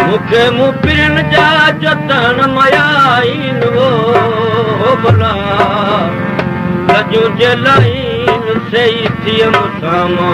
मूंखे मुपिरनि जा जतन मयाइन वो भला लजूं जे लाइन सही थियम सामा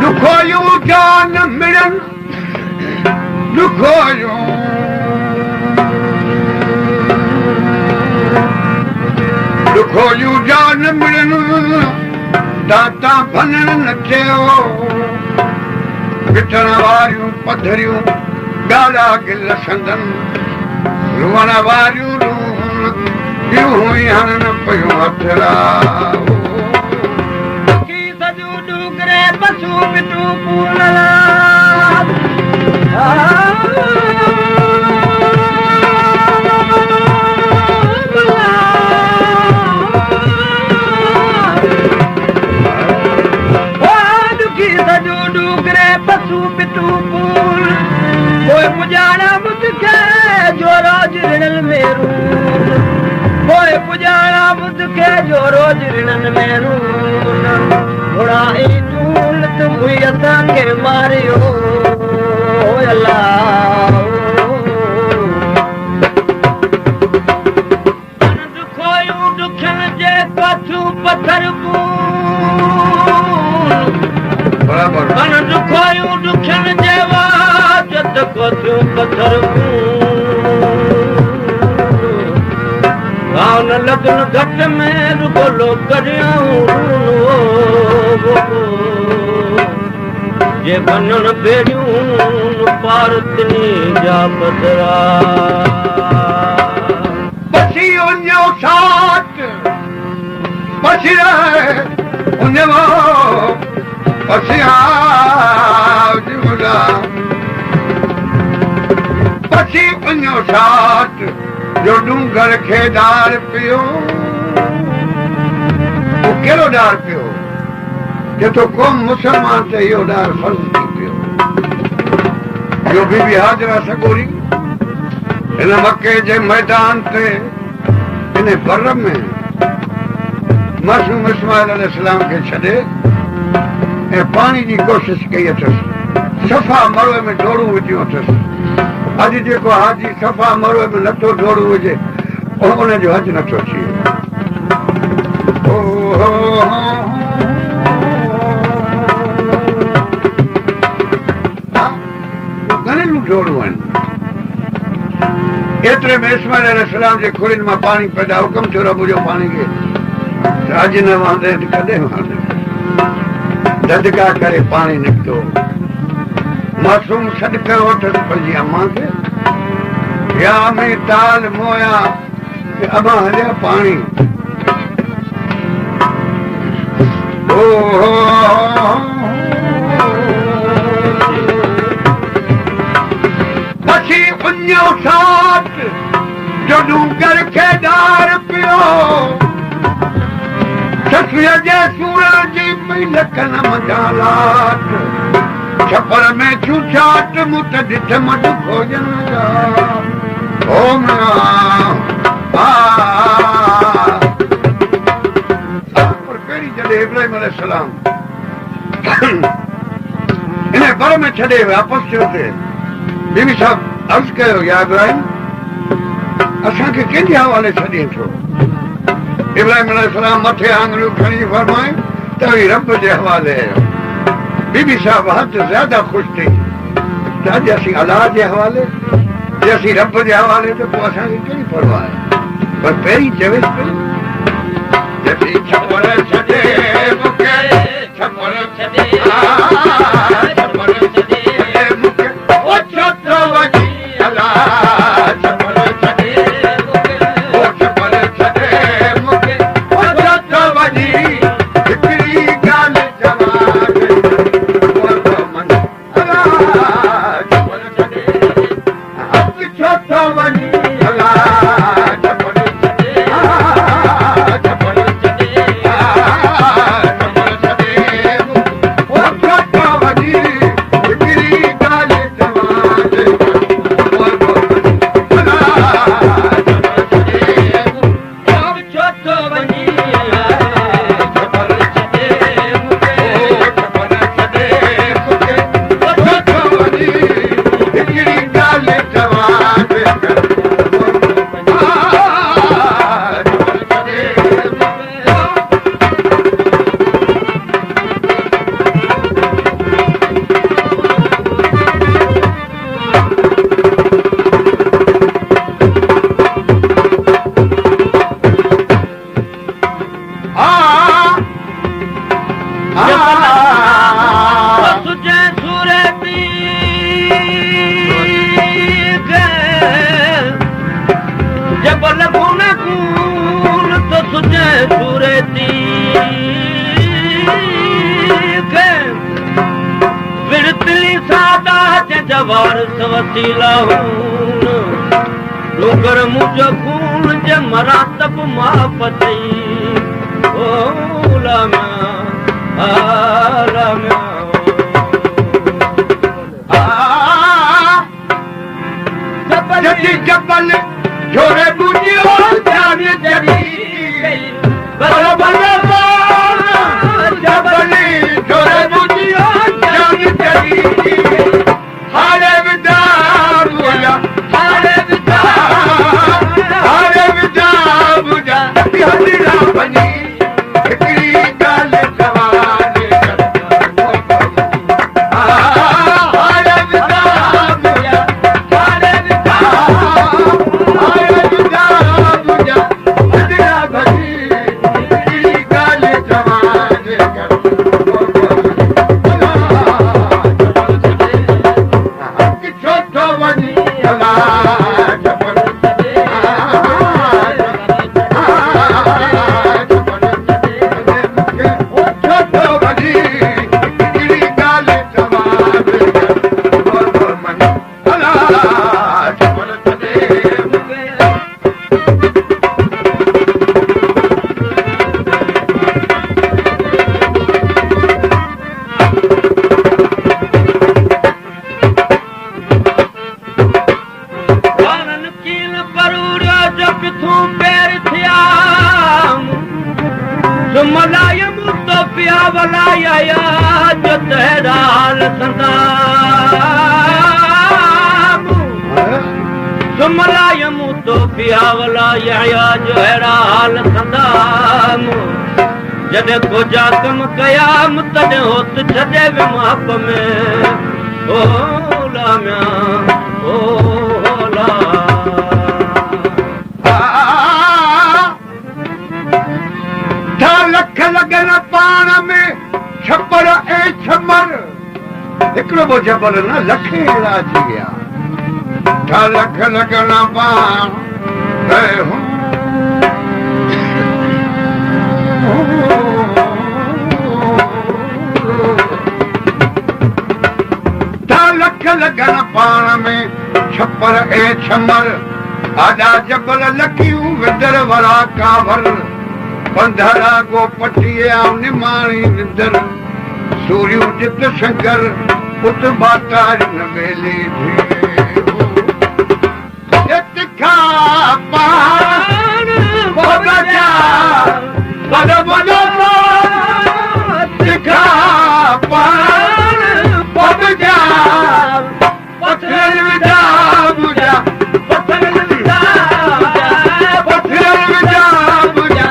दुखोयूं जान मिलन दुखोयूं दुखोयूं जान मिलन दाता भनन न थियो बिठण वारियूं पधरियूं ॻाढ़ा गिल संदन रुअण वारियूं रूण ॿियूं हुई हणन पियूं हथड़ा सजूं डूगरे बसूं बिटूं पूलला पुजाणा मुझके जो रोज ऋणन में रून कोई पुजाणा मुझके जो रोज ऋणन में रून थोड़ा ही दूल तुम हुई असां के मारियो अल्लाह दुखोयूं दुखन जे पथू पत्थर बराबर मन दुखोयूं दुखन जे पथर न लगन घट में बोलो करियाऊं जे बनन बेड़ियूं पारतनी जा बदरा बसी उन्यो साथ बसी रहे उन्यो बसी जुड़ा बसी उन्यो साथ जो डूंगर खे डार पियो वो कहिड़ो डार पियो जे तो क़ौम मुसलमान ते इहो डार फर्ज़ थी पियो इहो बीबी हाजरा सगोरी हिन मके जे मैदान ते हिन बर में मासूम इस्माइल अलैहिस्सलाम खे छॾे ऐं पाणी जी कोशिश कई अथसि सफ़ा मड़ुए में डोड़ूं विधियूं अथसि अॼु जेको हाजी सफ़ा मड़ुए में नथो डोड़ू हुजे उनजो हज नथो थिए घणियूं डोड़ूं आहिनि एतिरे में इस्माइल अलैहिस्सलाम जे खुरिन मां पाणी पैदा हुकम थियो रब जो पाणी खे अॼु न वांदे कॾहिं वांदे ददका करे पाणी निकितो मासूम सॾ कयो अथसि पंहिंजी अम्मा खे या में ताल मोया अम्मा हलिया पाणी बसी उन्यो साथ जो डूंगर खे डार पियो ससुर जे सूरज जी पई लखन मजालात छपर में छूछाट मुट ॾिठ मट भोजन जा ओम पर पहिरीं जॾहिं इब्राहिम अलैहिस्सलाम इन बर में छॾे वापसि थियो थिए बीबी साहब अर्ज़ु कयो या इब्राहिम असांखे कंहिंजे हवाले छॾे थो इब्राहिम अलैहिस्सलाम मथे आङुरियूं खणी फरमाए त रब जे हवाले बीबी साहब हद ज्यादा ख़ुशि थी त अॼु असीं अलाह जे हवाले जे असीं रब जे हवाले त पोइ असांखे कहिड़ी परवाह आहे पर पहिरीं चवेसि पई छपर छॾे मूंखे छपर छॾे मूंखे छो त वञी अलाह छपर छॾे छपर छॾे मूंखे छो त वञी हिकिड़ी ॻाल्हि जवाब तुझे सूरती जबल खून खून तो तुझे सूरती विरतली सादा जवार सवसीला लोगर मुझो खून जे मरातब माप थई ओ लामा लामा जबल छोरे बुझियो जान जरी जबल छोरे बुझियो जान जरी हारे विदा बुझा हारे विदा बुझा हदीरा बनी हिकड़ी गाल जवान हारे विदा बुझा हारे विदा बुझा हदीरा बनी हिकड़ी गाल जवान छोटो वञी मलायम तो पियावला या जो हेड़ा हाल संदाम जॾहिं खोजा कम कयाम तॾहिं होत छॾे बि माप में ओ लामिया ओ ला लख लॻन पाण में छपर ऐं छमर हिकिड़ो बि जबल न लख अहिड़ा अची विया लख लॻन पाण लख लॻन पाण में छपर ऐं छमर आॾा जबल लखियूं विदर वारा कावर बंधरा गो पटीअ निमाणी निंदर सूरियूं जित शंकर पुत बातार न मेले तिखा पाण बजा बड़ बड़ो तिखा पाण बजा पत्थर विदा बुझा पत्थर विदा पत्थर विदा बुझा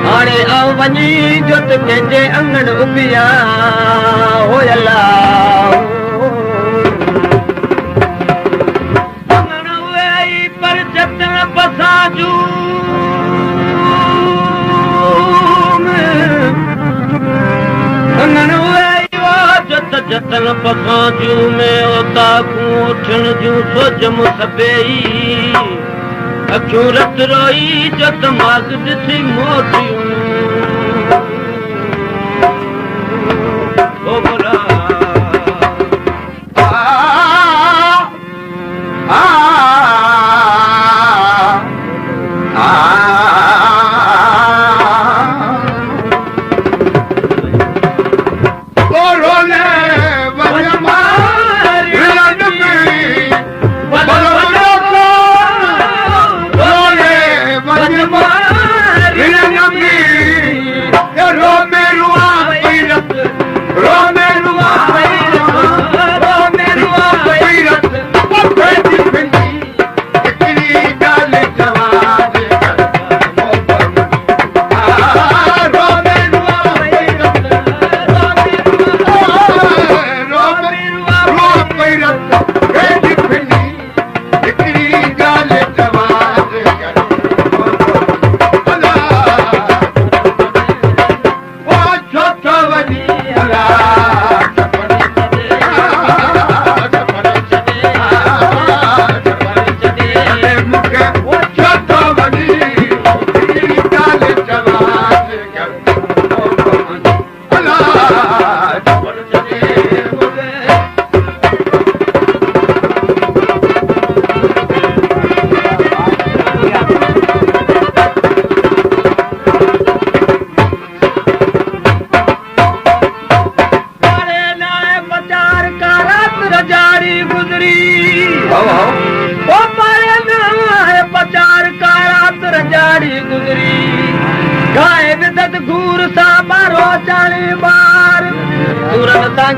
हाणे आऊं वञी जुत कंहिंजे अंगण उबिया होयला अंगण वेई पर जतन पसाजू अंगण वेई जतन पखां जूं में ओता कूं उठण जूं सोचम सबेई अखियूं रत रोई जो दिमाग़ ॾिसी मोटियूं ओ भला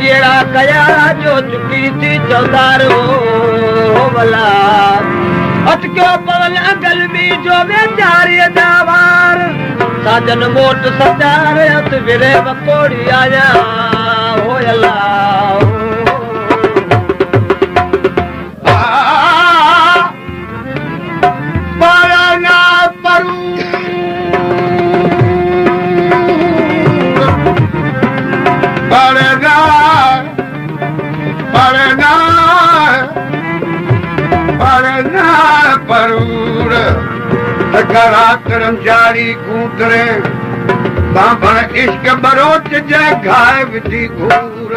गेड़ा कया जो चुकी थी चौधार हो भला अटक्यो पवन गलबी जो बेचारी दावार साजन मोट सचार हथ विरे बकोड़ी आया हो अला जारी कूतरे बाबण इश्क बरोच जै घाय विधी घूर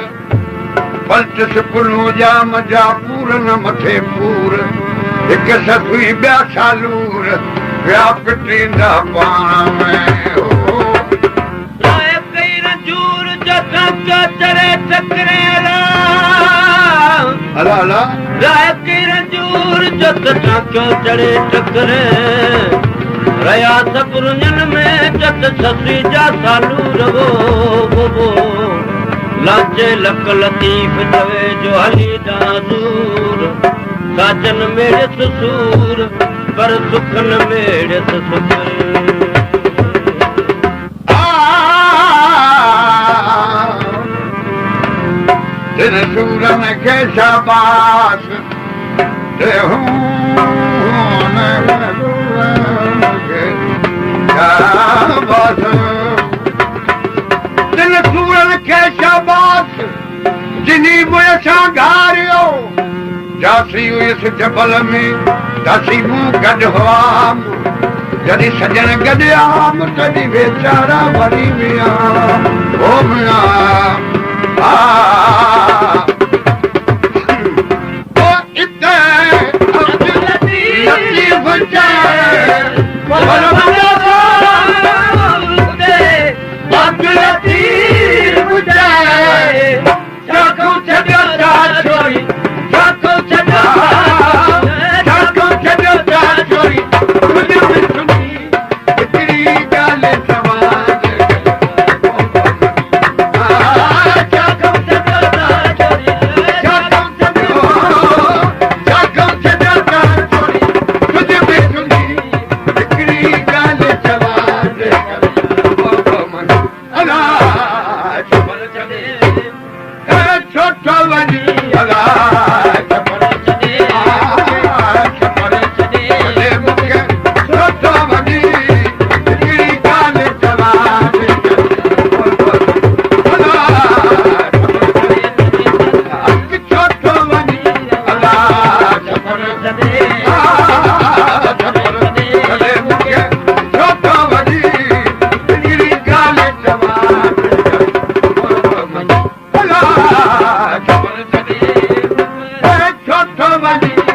पलट सुपनो जा मजा पूर न मथे पूर हिक ससुई ॿिया सालूर ॿिया पिटींदा पाण में हो जूर जो चरे चकरे अला अला राय जूर जो चरे चकरे रया सपुरन में जत ससी जा सालू रवो लाचे लक लतीफ जवे जो हली दूर साजन मेरे ससूर पर सुखन मेरे सुखन तेरे सूरन के शाबाश ते हूँ दिल सूरन खे शाबाश जिनी मुयसां घारियो जासी हुयसि जबल में दासी मूं गॾु हुआम जॾहिं सजण गॾु आम तॾहिं वेचारा वरी विया हो मिया वञी